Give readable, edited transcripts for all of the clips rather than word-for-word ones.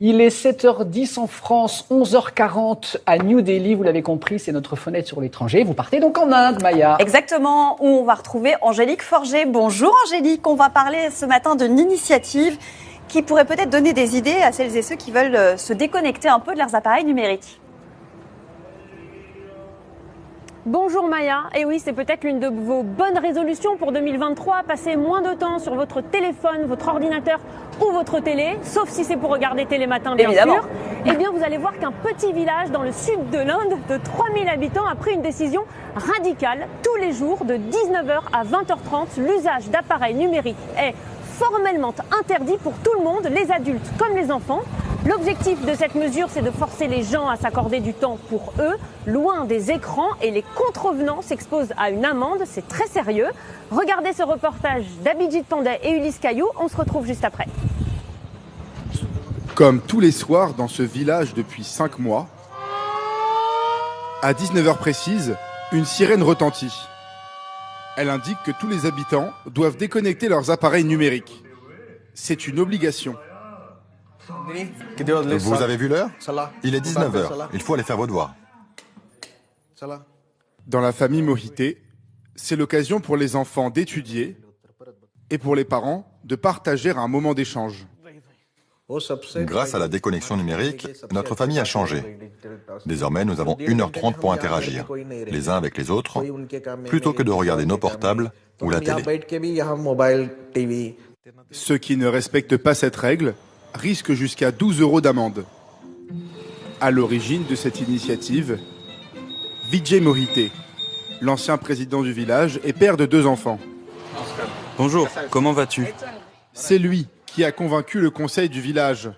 Il est 7h10 en France, 11h40 à New Delhi. Vous l'avez compris, c'est notre fenêtre sur l'étranger. Vous partez donc en Inde, Maya. Exactement, où on va retrouver Angélique Forget. Bonjour Angélique, on va parler ce matin d'une initiative qui pourrait peut-être donner des idées à celles et ceux qui veulent se déconnecter un peu de leurs appareils numériques. Bonjour Maya, et oui, c'est peut-être l'une de vos bonnes résolutions pour 2023, passer moins de temps sur votre téléphone, votre ordinateur ou votre télé, sauf si c'est pour regarder Télématin bien Évidemment. sûr. Eh bien vous allez voir qu'un petit village dans le sud de l'Inde de 3000 habitants a pris une décision radicale. Tous les jours, de 19h à 20h30, l'usage d'appareils numériques est formellement interdit pour tout le monde, les adultes comme les enfants. L'objectif de cette mesure, c'est de forcer les gens à s'accorder du temps pour eux, loin des écrans, et les contrevenants s'exposent à une amende. C'est très sérieux. Regardez ce reportage d'Abhijit Pandey et Ulysse Caillou. On se retrouve juste après. Comme tous les soirs dans ce village depuis 5 mois, à 19h précise, une sirène retentit. Elle indique que tous les habitants doivent déconnecter leurs appareils numériques. C'est une obligation. Vous avez vu l'heure? Il est 19h. Il faut aller faire vos devoirs. Dans la famille Mohité, c'est l'occasion pour les enfants d'étudier et pour les parents de partager un moment d'échange. Grâce à la déconnexion numérique, notre famille a changé. Désormais, nous avons 1h30 pour interagir, les uns avec les autres, plutôt que de regarder nos portables ou la télé. Ceux qui ne respectent pas cette règle risquent jusqu'à 12 € d'amende. À l'origine de cette initiative, Vijay Mohité, l'ancien président du village et père de 2 enfants. Bonjour, comment vas-tu? C'est lui qui a convaincu le conseil du village.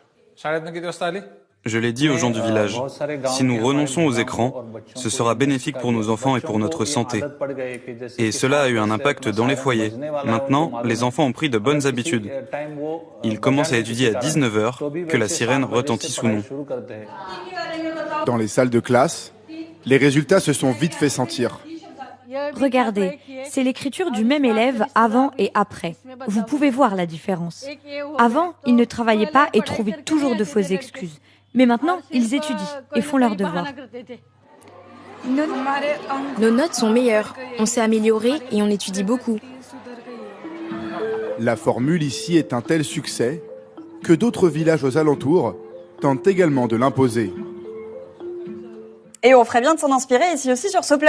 Je l'ai dit aux gens du village, si nous renonçons aux écrans, ce sera bénéfique pour nos enfants et pour notre santé. Et cela a eu un impact dans les foyers. Maintenant, les enfants ont pris de bonnes habitudes. Ils commencent à étudier à 19h, que la sirène retentisse ou non. Dans les salles de classe, les résultats se sont vite fait sentir. Regardez, c'est l'écriture du même élève avant et après. Vous pouvez voir la différence. Avant, ils ne travaillaient pas et trouvaient toujours de fausses excuses. Mais maintenant, ils étudient et font leurs devoirs. Nos notes sont meilleures, on s'est amélioré et on étudie beaucoup. La formule ici est un tel succès que d'autres villages aux alentours tentent également de l'imposer. Et on ferait bien de s'en inspirer ici aussi sur ce plateau.